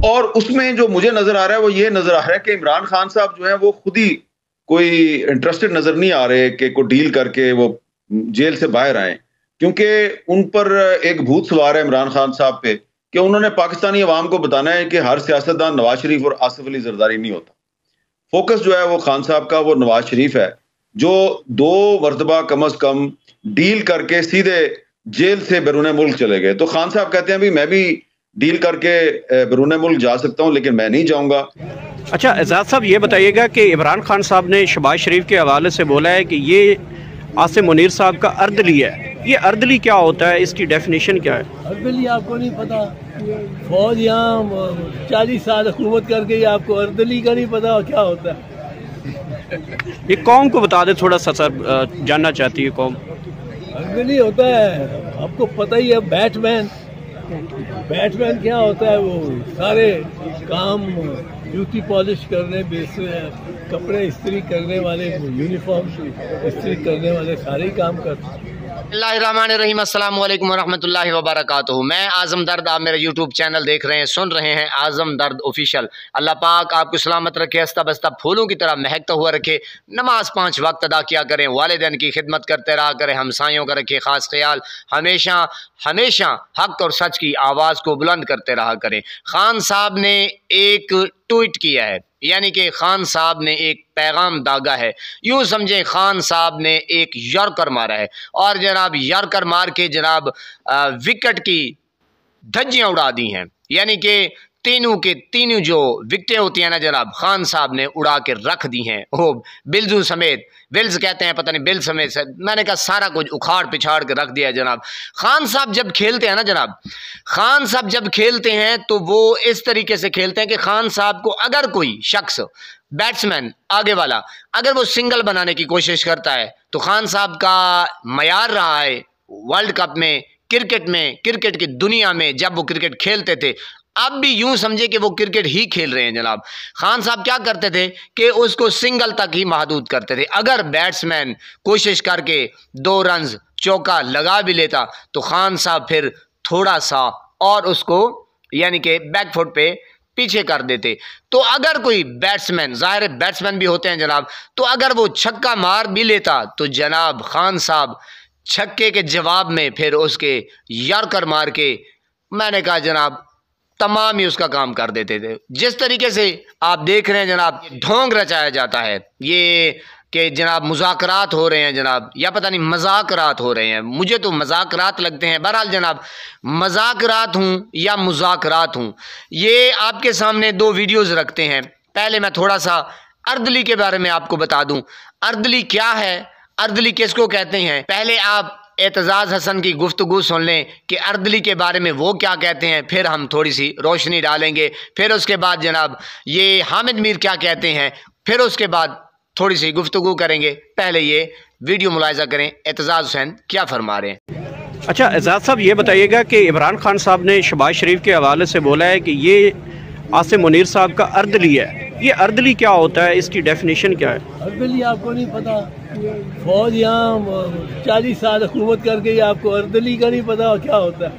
और उसमें जो मुझे नजर आ रहा है वो ये नजर आ रहा है कि इमरान खान साहब जो है वो खुद ही कोई इंटरेस्टेड नजर नहीं आ रहे कि कोई डील करके वो जेल से बाहर आए, क्योंकि उन पर एक भूत सवार है इमरान खान साहब पे कि उन्होंने पाकिस्तानी अवाम को बताना है कि हर सियासतदान नवाज शरीफ और आसिफ अली जरदारी नहीं होता। फोकस जो है वो खान साहब का वो नवाज शरीफ है, जो 2 मरतबा कम अज कम डील करके सीधे जेल से बैरून मुल्क चले गए। तो खान साहब कहते हैं भी मैं भी डील करके बैरून मुल्क जा सकता हूं, लेकिन मैं नहीं जाऊंगा। अच्छा एजाज साहब, ये बताइएगा कि इमरान खान साहब ने शहबाज शरीफ के हवाले से बोला है कि ये आसिम मुनीर साहब का अर्दली है। ये अर्दली क्या होता है, इसकी डेफिनेशन क्या है? अर्दली आपको नहीं पता? फौज यहाँ 40 साल हुकूमत करके ये आपको अर्दली का नहीं पता क्या होता है? ये कौम को बता दे थोड़ा सा सर, जानना चाहती है कौम। अर्दली होता है, आपको पता ही है, बैटमैन। बैटमैन क्या होता है? वो सारे काम जूती पॉलिश करने, कपड़े इस्त्री करने वाले, यूनिफॉर्म इस्त्री करने वाले सारे काम करते हैं। बिस्मिल्लाहिर्रहमानिर्रहीम, अस्सलाम वालेकुम वरहमतुल्लाहि वबरकातुहू। मैं आज़म दर्द, आप मेरे यूट्यूब चैनल देख रहे हैं, सुन रहे हैं आज़म दर्द ऑफिशियल। अल्लाह पाक आपको सलामत रखे, हस्ता बस्ता फूलों की तरह महकता हुआ रखे। नमाज 5 वक्त अदा किया करें, वालिदैन की खिदमत करते रहा करें, हमसायों का रखे ख़ास ख्याल, हमेशा हमेशा हक और सच की आवाज़ को बुलंद करते रहा करें। खान साहब ने एक ट्वीट किया है, यानी कि खान साहब ने एक पैगाम दागा है। यूँ समझें खान साहब ने एक यॉर्कर मारा है और जनाब यॉर्कर मार के जनाब विकेट की धज्जियाँ उड़ा दी हैं, यानी कि तीनों के तीनों जो विकेटें होती हैं ना जनाब, खान साहब ने उड़ा के रख दी हैं। वो बिल्जू समेत, बिल्स कहते हैं पता नहीं, बिल समेत, मैंने कहा सारा कुछ उखाड़ पिछाड़ के रख दिया जनाब। खान साहब जब खेलते हैं ना जनाब, खान साहब जब खेलते हैं तो वो इस तरीके से खेलते हैं कि खान साहब को अगर कोई शख्स, बैट्समैन आगे वाला, अगर वो सिंगल बनाने की कोशिश करता है तो खान साहब का मयार रहा है वर्ल्ड कप में, क्रिकेट में, क्रिकेट की दुनिया में जब वो क्रिकेट खेलते थे, अब भी यूं समझे कि वो क्रिकेट ही खेल रहे हैं जनाब। खान साहब क्या करते थे कि उसको सिंगल तक ही महदूद करते थे। अगर बैट्समैन कोशिश करके 2 रन चौका लगा भी लेता तो खान साहब फिर थोड़ा सा और उसको यानी कि बैकफुट पे पीछे कर देते। तो अगर कोई बैट्समैन, ज़ाहिर बैट्समैन भी होते हैं जनाब, तो अगर वो छक्का मार भी लेता तो जनाब खान साहब छक्के के जवाब में फिर उसके यॉर्कर मार के, मैंने कहा जनाब, तमाम ही उसका काम कर देते थे। जिस तरीके से आप देख रहे हैं जनाब, ढोंग रचाया जाता है ये कि जनाब मुज़ाकरात हो रहे हैं जनाब, या पता नहीं मज़ाकरात हो रहे हैं, मुझे तो मज़ाकरात लगते हैं। बहरहाल जनाब, मज़ाकरात हूँ या मुज़ाकरात हूँ, ये आपके सामने 2 वीडियोज़ रखते हैं। पहले मैं थोड़ा सा अर्दली के बारे में आपको बता दूँ। अर्दली क्या है, अर्दली किसको कहते हैं, पहले आप एतजाज़ हसन की गुफ्तगू सुन लें कि अर्दली के बारे में वो क्या कहते हैं, फिर हम थोड़ी सी रोशनी डालेंगे। फिर उसके बाद जनाब ये हामिद मीर क्या कहते हैं, फिर उसके बाद थोड़ी सी गुफ्तगू करेंगे। पहले ये वीडियो मुलाहिज़ा करें, एतजाज़ हुसैन क्या फरमा रहे हैं। अच्छा एजाज साहब, ये बताइएगा कि इमरान खान साहब ने शहबाज शरीफ के हवाले से बोला है कि ये आसिम मुनीर साहब का अर्दली है। ये अर्दली क्या होता है, इसकी डेफिनेशन क्या है? अर्दली आपको नहीं पता? फौज यहाँ 40 साल हुकूमत करके ये आपको अर्दली का नहीं पता क्या होता है?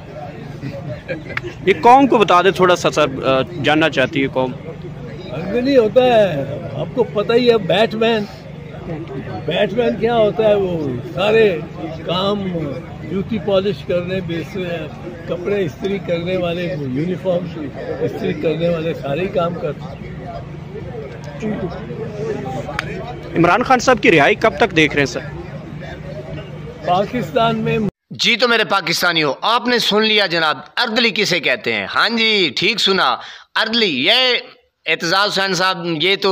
ये कौम को बता दे थोड़ा सा सर, जानना चाहती है कौम। अर्दली होता है, आपको पता ही है, बैटमैन। बैट्समैन क्या होता है? वो सारे काम जूती पॉलिश करने, कपड़े इस्त्री करने वाले, यूनिफॉर्म इस्त्री करने वाले सारे काम करते हैं। इमरान खान साहब की रिहाई कब तक देख रहे हैं सर? पाकिस्तान में जी तो मेरे पाकिस्तानी हो, आपने सुन लिया जनाब, अर्दली किसे कहते हैं। हाँ जी, ठीक सुना, अर्दली। ये एतजाज़ हुसैन साहब ये तो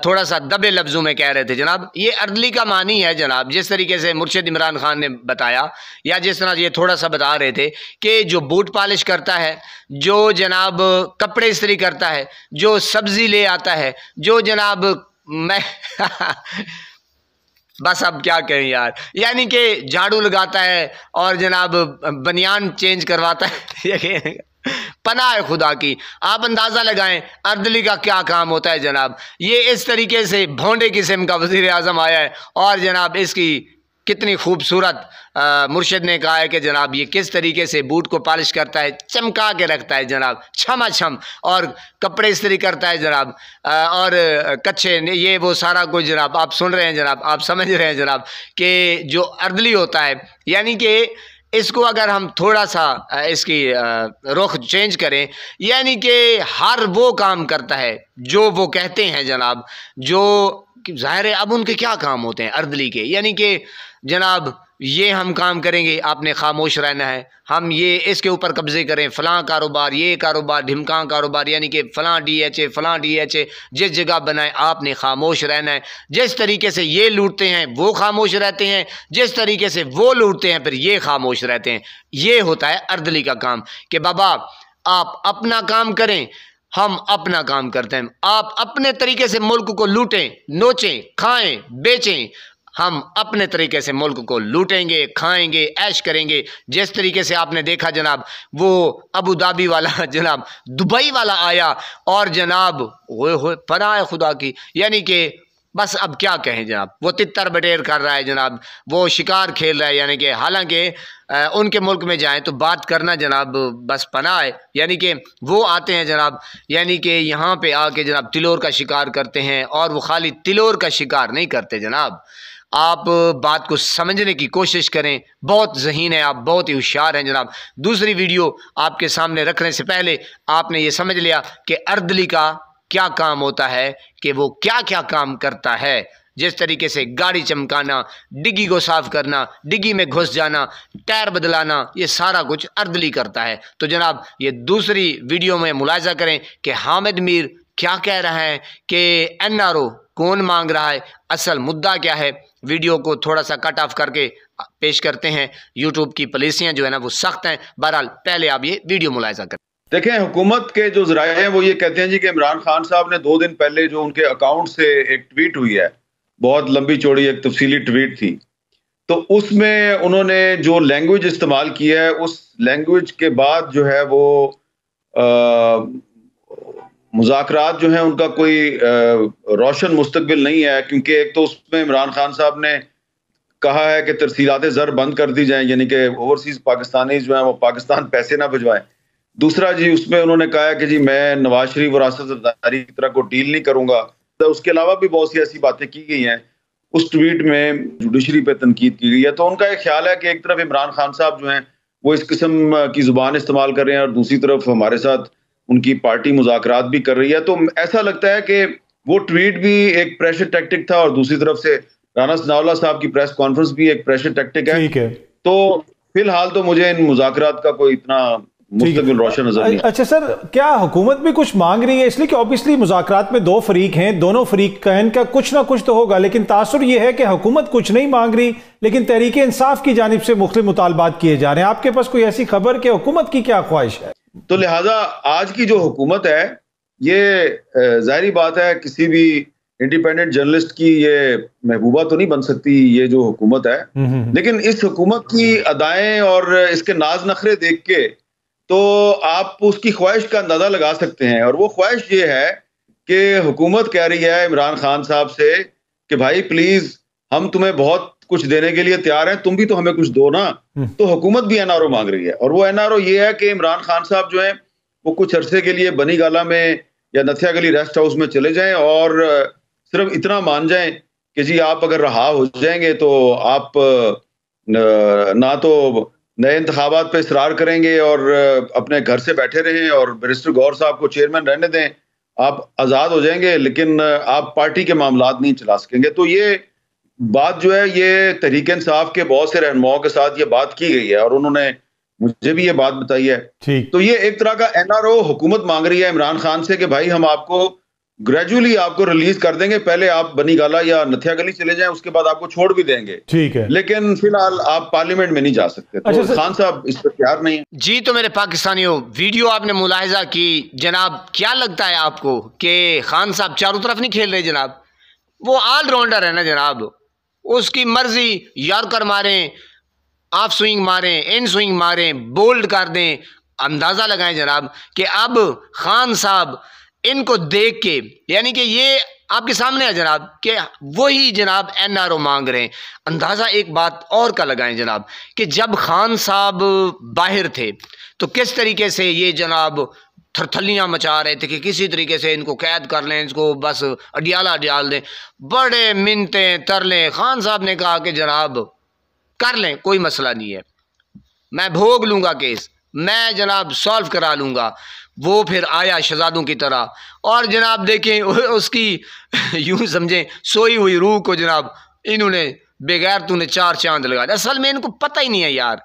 थोड़ा सा दबे लफ्ज़ों में कह रहे थे जनाब। ये अर्दली का मानी है जनाब, जिस तरीके से मुर्शिद इमरान खान ने बताया, या जिस तरह ये थोड़ा सा बता रहे थे कि जो बूट पॉलिश करता है, जो जनाब कपड़े इस्त्री करता है, जो सब्ज़ी ले आता है, जो जनाब मैं बस अब क्या कहें यार, यानी कि झाड़ू लगाता है और जनाब बनियान चेंज करवाता है पनाह है खुदा की। आप अंदाज़ा लगाएं अर्दली का क्या काम होता है जनाब। ये इस तरीके से भोंडे किस्म का वज़ीर आज़म आया है और जनाब इसकी कितनी खूबसूरत मुर्शिद ने कहा है कि जनाब ये किस तरीके से बूट को पॉलिश करता है, चमका के रखता है जनाब, छमाछम, और कपड़े इस्त्री करता है जनाब, और कच्चे ये वो सारा कुछ जनाब आप सुन रहे हैं जनाब, आप समझ रहे हैं जनाब कि जो अर्दली होता है, यानी कि इसको अगर हम थोड़ा सा इसकी रुख चेंज करें, यानी कि हर वो काम करता है जो वो कहते हैं जनाब, जो ज़ाहिर है अब उनके क्या काम होते हैं अर्दली के, यानी कि जनाब ये हम काम करेंगे, आपने खामोश रहना है, हम ये इसके ऊपर कब्जे करें, फ़लाँ कारोबार, ये कारोबार, ढिमका कारोबार, यानी कि फ़लाँ DHA जिस जगह बनाए आपने खामोश रहना है। जिस तरीके से ये लूटते हैं वो खामोश रहते हैं, जिस तरीके से वो लूटते हैं फिर ये खामोश रहते हैं। ये होता है अर्दली का काम कि बाबा आप अपना काम करें, हम अपना काम करते हैं, आप अपने तरीके से मुल्क को लूटें, नोचें, खाएं, बेचें, हम अपने तरीके से मुल्क को लूटेंगे, खाएंगे, ऐश करेंगे। जिस तरीके से आपने देखा जनाब वो अबू धाबी वाला जनाब दुबई वाला आया और जनाब वो पनाह खुदा की, यानी कि बस अब क्या कहें जनाब, वो तितर बटेर कर रहा है जनाब, वो शिकार खेल रहा है, यानी कि हालांकि उनके मुल्क में जाएं तो बात करना जनाब बस पनाह है, यानी कि वो आते हैं जनाब, यानी कि यहाँ पे आके जनाब तिलोर का शिकार करते हैं, और वो खाली तिलोर का शिकार नहीं करते जनाब, आप बात को समझने की कोशिश करें, बहुत ज़हीन है आप, बहुत ही होशियार हैं जनाब। दूसरी वीडियो आपके सामने रखने से पहले आपने ये समझ लिया कि अर्दली का क्या काम होता है, कि वो क्या क्या काम करता है। जिस तरीके से गाड़ी चमकाना, डिग्गी को साफ़ करना, डिग्गी में घुस जाना, टायर बदलाना, ये सारा कुछ अर्दली करता है। तो जनाब ये दूसरी वीडियो में मुलाहिज़ा करें कि हामिद मीर क्या कह रहा है, कि NRO कौन मांग रहा है, असल मुद्दा क्या है। वीडियो को थोड़ा सा कट ऑफ करके पेश करते हैं, यूट्यूब की पॉलिसियां जो है ना वो सख्त हैं। बहरहाल पहले आप ये वीडियो मुलाहिज़ा करें। देखें, हुकूमत के जो ज़राए हैं वो ये कहते हैं जी कि इमरान खान साहब ने 2 दिन पहले जो उनके अकाउंट से एक ट्वीट हुई है, बहुत लंबी चौड़ी एक तफसीली ट्वीट थी, तो उसमें उन्होंने जो लैंग्वेज इस्तेमाल की है उस लैंग्वेज के बाद जो है वो मुज़ाकरात जो हैं उनका कोई रोशन मुस्तकबिल नहीं है, क्योंकि एक तो उसमें इमरान खान साहब ने कहा है कि तरसीलात ज़र बंद कर दी जाएं, यानी कि ओवरसीज़ पाकिस्तानी जो हैं वो पाकिस्तान पैसे ना भिजवाएं। दूसरा जी उसमें उन्होंने कहा है कि जी मैं नवाज शरीफ और असद ज़रदारी की तरह को डील नहीं करूँगा। तो उसके अलावा भी बहुत सी ऐसी बातें की गई हैं। उस ट्वीट में जुडिशरी पे तनकीद की गई है। तो उनका एक ख्याल है कि एक तरफ इमरान खान साहब जो हैं वो इस किस्म की ज़ुबान इस्तेमाल कर रहे हैं और दूसरी तरफ हमारे साथ उनकी पार्टी मुज़ाकरात भी कर रही है। तो ऐसा लगता है कि वो ट्वीट भी एक प्रेशर टैक्टिक था और दूसरी तरफ से राना सनाउल्लाह साहब की प्रेस कॉन्फ्रेंस भी एक प्रेशर टैक्टिक है। ठीक है। तो फिलहाल तो मुझे इन मुज़ाकरात का कोई इतना मुस्तकिल रोशन नजर नहीं। अच्छा सर, क्या हुकूमत भी कुछ मांग रही है? इसलिए कि ऑब्वियसली मुज़ाकरात में 2 फरीक हैं, दोनों फरीक का इनका कुछ ना कुछ तो होगा, लेकिन तासुर ये है कि हुकूमत कुछ नहीं मांग रही, लेकिन तहरीक इंसाफ की जानिब से मुख्तलिफ मुतालबात किए जा रहे हैं। आपके पास कोई ऐसी खबर कि हुकूमत की क्या ख्वाहिश है? तो लिहाजा आज की जो हुकूमत है ये जाहिर बात है किसी भी इंडिपेंडेंट जर्नलिस्ट की ये महबूबा तो नहीं बन सकती ये जो हुकूमत है, लेकिन इस हुकूमत की अदाएं और इसके नाज नखरे देख के तो आप उसकी ख्वाहिश का अंदाजा लगा सकते हैं। और वो ख्वाहिश ये है कि हुकूमत कह रही है इमरान खान साहब से कि भाई प्लीज हम तुम्हें बहुत कुछ देने के लिए तैयार हैं, तुम भी तो हमें कुछ दो ना। तो हुकूमत भी NRO मांग रही है और वो NRO ये है कि इमरान खान साहब जो है वो कुछ अरसे के लिए बनी गाला में या नथिया गली रेस्ट हाउस में चले जाएं और सिर्फ इतना मान जाएं कि जी आप अगर रहा हो जाएंगे तो आप ना तो नए इंतखाबात पे इसरार करेंगे और अपने घर से बैठे रहें और बैरिस्टर गौहर साहब को चेयरमैन रहने दें, आप आज़ाद हो जाएंगे, लेकिन आप पार्टी के मामलात नहीं चला सकेंगे। तो ये बात जो है ये तहरीक इंसाफ के बहुत से रहनुमाओं के साथ ये बात की गई है और उन्होंने मुझे भी ये बात बताई है। तो ये एक तरह का NRO हुकूमत मांग रही है इमरान खान से कि भाई हम आपको ग्रेजुअली आपको रिलीज कर देंगे, पहले आप बनी गाला या नथिया गली चले जाएं, उसके बाद आपको छोड़ भी देंगे, ठीक है, लेकिन फिलहाल आप पार्लियामेंट में नहीं जा सकते। तो खान साहब इस पर तैयार नहीं है। जी तो मेरे पाकिस्तानियों, वीडियो आपने मुलाहिजा की जनाब, क्या लगता है आपको कि खान साहब चारों तरफ नहीं खेल रहे जनाब? वो ऑलराउंडर है ना जनाब, उसकी मर्जी यॉर्कर मारें, ऑफ स्विंग मारें, इन स्विंग मारें, बोल्ड कर दें, अंदाजा लगाएं जनाब कि अब खान साहब इनको देख के, यानी कि ये आपके सामने है जनाब कि वही जनाब NRO मांग रहे हैं। अंदाज़ा एक बात और का लगाएं जनाब कि जब खान साहब बाहर थे तो किस तरीके से ये जनाब थरथलियाँ मचा रहे थे कि किसी तरीके से इनको कैद कर लें, इसको बस अडियाला डाल दें। बड़े मिन्नतें तरले, खान साहब ने कहा कि जनाब कर लें, कोई मसला नहीं है, मैं भोग लूँगा केस, मैं जनाब सॉल्व करा लूँगा। वो फिर आया शहजादों की तरह और जनाब देखें उसकी यूं समझें सोई हुई रूह को जनाब इन्होंने बेगैर तूने 4 चांद लगा दिया। असल में इनको पता ही नहीं है यार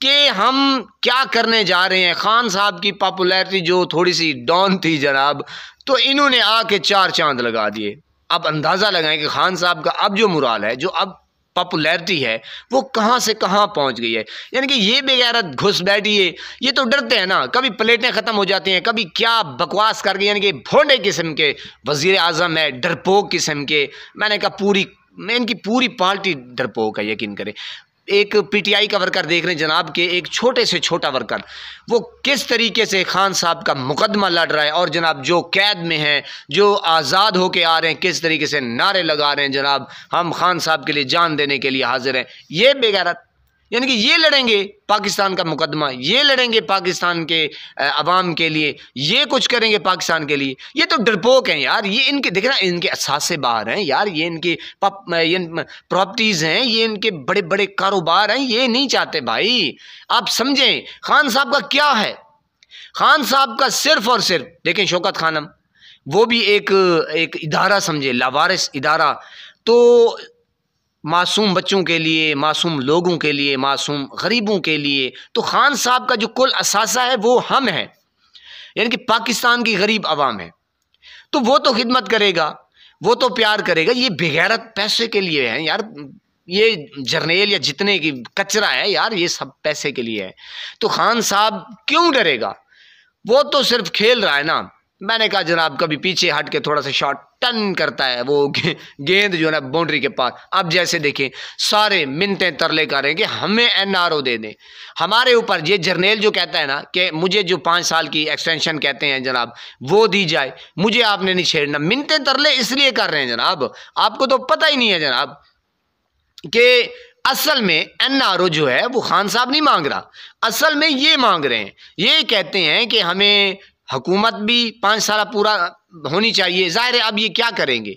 कि हम क्या करने जा रहे हैं। खान साहब की पॉपुलैरिटी जो थोड़ी सी डाउन थी जनाब, तो इन्होंने आके 4 चांद लगा दिए। अब अंदाज़ा लगाएं कि खान साहब का अब जो मुराल है, जो अब पॉपुलैरिटी है, वो कहाँ से कहाँ पहुँच गई है। यानी कि ये बेगैरत घुस बैठी है, ये तो डरते हैं ना, कभी प्लेटें ख़त्म हो जाती हैं, कभी क्या बकवास करके, यानी कि भोंडे किस्म के वज़ीर आज़म है, डरपोक किस्म के। मैंने कहा इनकी पूरी पार्टी डरपोक है, यकीन करें। एक PTI का वर्कर देख रहे हैं जनाब के, एक छोटे से छोटा वर्कर वो किस तरीके से खान साहब का मुकदमा लड़ रहा है, और जनाब जो कैद में हैं, जो आज़ाद होके आ रहे हैं, किस तरीके से नारे लगा रहे हैं जनाब, हम खान साहब के लिए जान देने के लिए हाजिर हैं। ये बेगैरत, यानी कि ये लड़ेंगे पाकिस्तान का मुकदमा, ये लड़ेंगे पाकिस्तान के अवाम के लिए, ये कुछ करेंगे पाकिस्तान के लिए। ये तो डरपोक हैं यार, ये इनके देख ना, इनके असासे बाहर हैं यार, ये इनकी प्रॉपर्टीज़ हैं, ये इनके बड़े बड़े कारोबार हैं, ये नहीं चाहते भाई। आप समझें खान साहब का क्या है। खान साहब का सिर्फ और सिर्फ देखें, शौकत खानम वो भी एक इदारा समझे, लावारिस इदारा, तो मासूम बच्चों के लिए, मासूम लोगों के लिए, मासूम गरीबों के लिए। तो खान साहब का जो कुल असासा है वो हम हैं, यानी कि पाकिस्तान की गरीब आवाम है। तो वो तो खिदमत करेगा, वो तो प्यार करेगा। ये बेगैरत पैसे के लिए है यार, ये जर्नेल या जितने की कचरा है यार, ये सब पैसे के लिए है। तो खान साहब क्यों डरेगा, वो तो सिर्फ खेल रहा है ना। मैंने कहा जनाब कभी पीछे हट के थोड़ा सा शॉट टन करता है, वो गेंद जो है ना बाउंड्री के पास। अब जैसे देखें सारे मिन्नतें तरले कर रहे हैं कि हमें NRO दे दें हमारे ऊपर। ये जर्नेल जो कहता है ना कि मुझे जो 5 साल की एक्सटेंशन कहते हैं जनाब, वो दी जाए, मुझे आपने नहीं छेड़ना। मिन्नतें तरले इसलिए कर रहे हैं जनाब, आपको तो पता ही नहीं है जनाब कि असल में NRO जो है वो खान साहब नहीं मांग रहा, असल में ये मांग रहे हैं। ये कहते हैं कि हमें हुकूमत भी 5 साल पूरा होनी चाहिए। ज़ाहिर है अब ये क्या करेंगे,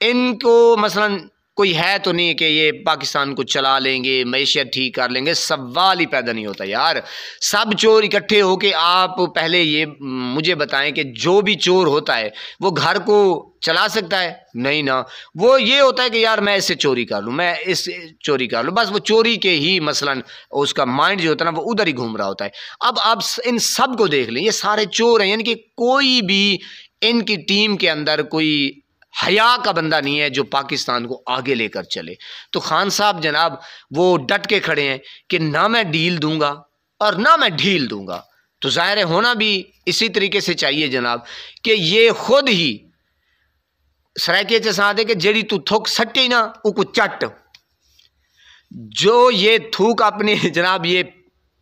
इनको मसलन कोई है तो नहीं कि ये पाकिस्तान को चला लेंगे, मैशियत ठीक कर लेंगे, सवाल ही पैदा नहीं होता यार। सब चोर इकट्ठे होके आप पहले ये मुझे बताएं कि जो भी चोर होता है वो घर को चला सकता है? नहीं ना, वो ये होता है कि यार मैं इससे चोरी कर लूँ, मैं इससे चोरी कर लूँ, बस वो चोरी के ही मसलन उसका माइंड जो होता है ना वो उधर ही घूम रहा होता है। अब आप इन सब को देख लें, ये सारे चोर हैं, यानी कि कोई भी इनकी टीम के अंदर कोई हया का बंदा नहीं है जो पाकिस्तान को आगे लेकर चले। तो खान साहब जनाब वो डट के खड़े हैं कि ना मैं डील दूंगा और ना मैं ढील दूंगा। तो ज़ाहिर है होना भी इसी तरीके से चाहिए जनाब कि ये खुद ही सराके चसा दे कि जेड़ी तू थूक सट्टी ना उको चट। जो ये थूक अपने जनाब ये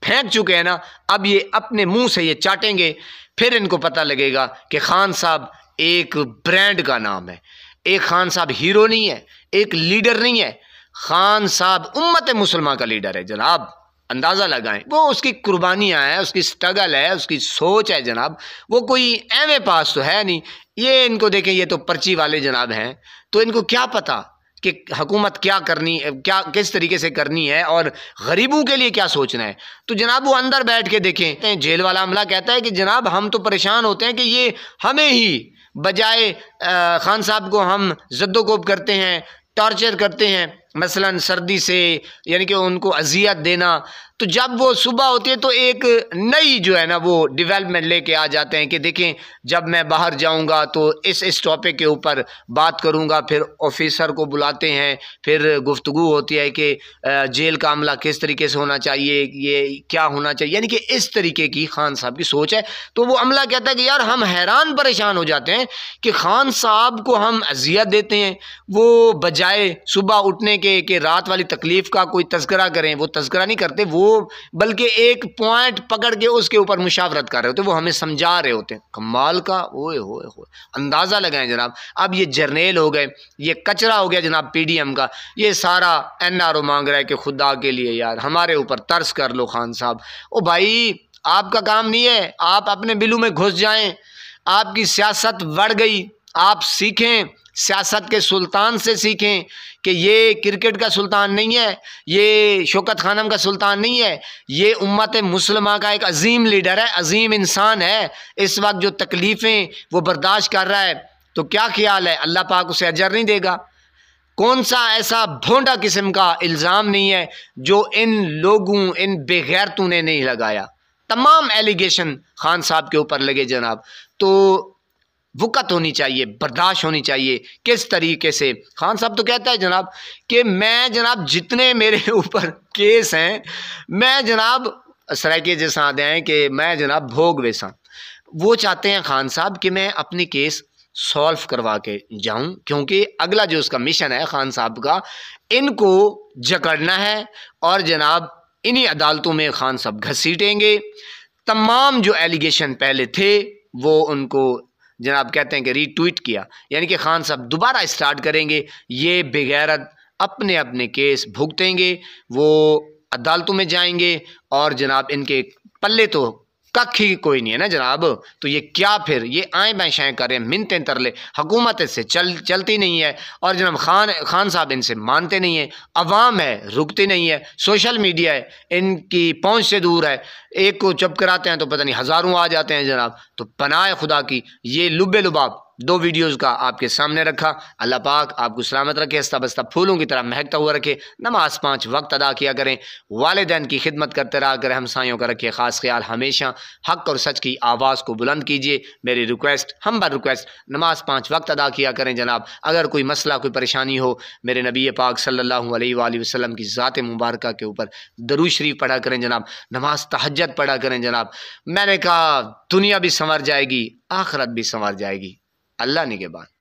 फेंक चुके हैं ना, अब ये अपने मुंह से ये चाटेंगे, फिर इनको पता लगेगा कि खान साहब एक ब्रांड का नाम है। एक खान साहब हीरो नहीं है, एक लीडर नहीं है, खान साहब उम्मत मुसलमान का लीडर है जनाब। अंदाज़ा लगाएं, वो उसकी कुर्बानियाँ हैं, उसकी स्ट्रगल है, उसकी सोच है जनाब, वो कोई एमए पास तो है नहीं। ये इनको देखें, ये तो पर्ची वाले जनाब हैं, तो इनको क्या पता कि हुकूमत क्या करनी, क्या किस तरीके से करनी है और गरीबों के लिए क्या सोचना है। तो जनाब वो अंदर बैठ के देखें, जेल वाला अमला कहता है कि जनाब हम तो परेशान होते हैं कि ये हमें ही बजाय खान साहब को हम जद्दोकोब करते हैं, टॉर्चर करते हैं, मसलन सर्दी से, यानी कि उनको अजियत देना। तो जब वो सुबह होती है तो एक नई जो है ना वो डेवलपमेंट लेके आ जाते हैं कि देखें जब मैं बाहर जाऊंगा तो इस टॉपिक के ऊपर बात करूंगा। फिर ऑफिसर को बुलाते हैं, फिर गुफ्तगू होती है कि जेल का अमला किस तरीके से होना चाहिए, ये क्या होना चाहिए, यानी कि इस तरीके की खान साहब की सोच है। तो वो अमला कहता है कि यार हम हैरान परेशान हो जाते हैं कि खान साहब को हम अजियत देते हैं, वो बजाय सुबह उठने कि रात वाली तकलीफ़ का कोई तज़किरा करें, वो तज़किरा नहीं करते, वो बल्कि एक पॉइंट पकड़ के उसके ऊपर मुशावरत कर रहे होते, वो हमें समझा रहे होते हैं। कमाल का ओए होए होए, अंदाज़ा लगाएं जनाब। अब ये जर्नेल हो गए, ये कचरा हो गया जनाब PDM का, ये सारा NRO मांग रहा है कि खुदा के लिए यार हमारे ऊपर तरस कर लो खान साहब। ओ भाई, आपका काम नहीं है, आप अपने बिलू में घुस जाएं। आपकी सियासत बढ़ गई, आप सीखें, सियासत के सुल्तान से सीखें कि ये क्रिकेट का सुल्तान नहीं है, ये शौकत खानम का सुल्तान नहीं है, ये उम्मत मुस्लिमा का एक अजीम लीडर है, अजीम इंसान है। इस वक्त जो तकलीफ़ें वो बर्दाश्त कर रहा है, तो क्या ख्याल है अल्लाह पाक उसे अजर नहीं देगा? कौन सा ऐसा भोंडा किस्म का इल्ज़ाम नहीं है जो इन लोगों, इन बेगैरतों ने नहीं लगाया? तमाम एलिगेशन खान साहब के ऊपर लगे जनाब। तो वक़्त होनी चाहिए, बर्दाश्त होनी चाहिए। किस तरीके से खान साहब तो कहता है जनाब कि मैं जनाब जितने मेरे ऊपर केस हैं, मैं जनाब सराइके जैसा आते हैं कि मैं जनाब भोग वैसा। वो चाहते हैं खान साहब कि मैं अपनी केस सॉल्व करवा के जाऊं, क्योंकि अगला जो उसका मिशन है खान साहब का, इनको जकड़ना है और जनाब इन्हीं अदालतों में खान साहब घसीटेंगे। तमाम जो एलिगेशन पहले थे वो उनको जनाब कहते हैं कि रीट्वीट किया, यानी कि खान साहब दोबारा स्टार्ट करेंगे। ये बेगैरत अपने अपने केस भुगतेंगे, वो अदालतों में जाएंगे और जनाब इनके पल्ले तो कख ही कोई नहीं है ना जनाब। तो ये क्या फिर ये आए बाएं कर रहे हैं, मिनतें तरले, हुकूमत इससे चलती नहीं है और जनाब खान साहब इनसे मानते नहीं है। अवाम है रुकती नहीं है, सोशल मीडिया है इनकी पहुंच से दूर है। एक को चुप कराते हैं तो पता नहीं हज़ारों आ जाते हैं जनाब। तो पनाह खुदा की ये लुब्बे लुबाब 2 वीडियोज़ का आपके सामने रखा। अल्लाह पाक आपको सलामत रखे, हंसता बसता फूलों की तरह महकता हुआ रखे। नमाज 5 वक्त अदा किया करें, वालिदैन की खिदमत करते रहा करें, हमसायों का रखिए ख़ास ख्याल। हमेशा हक़ और सच की आवाज़ को बुलंद कीजिए। मेरी रिक्वेस्ट, हम्बर रिक्वेस्ट, नमाज 5 वक्त अदा किया करें जनाब। अगर कोई मसला, कोई परेशानी हो, मेरे नबी पाक सल्लल्लाहु अलैहि वसल्लम की ज़ात मुबारक के ऊपर दरूद शरीफ पढ़ा करें जनाब, नमाज तहज्जुद पढ़ा करें जनाब। मैंने कहा दुनिया भी संवर जाएगी, आखिरत भी संवर जाएगी। अल्लाह निगहबान।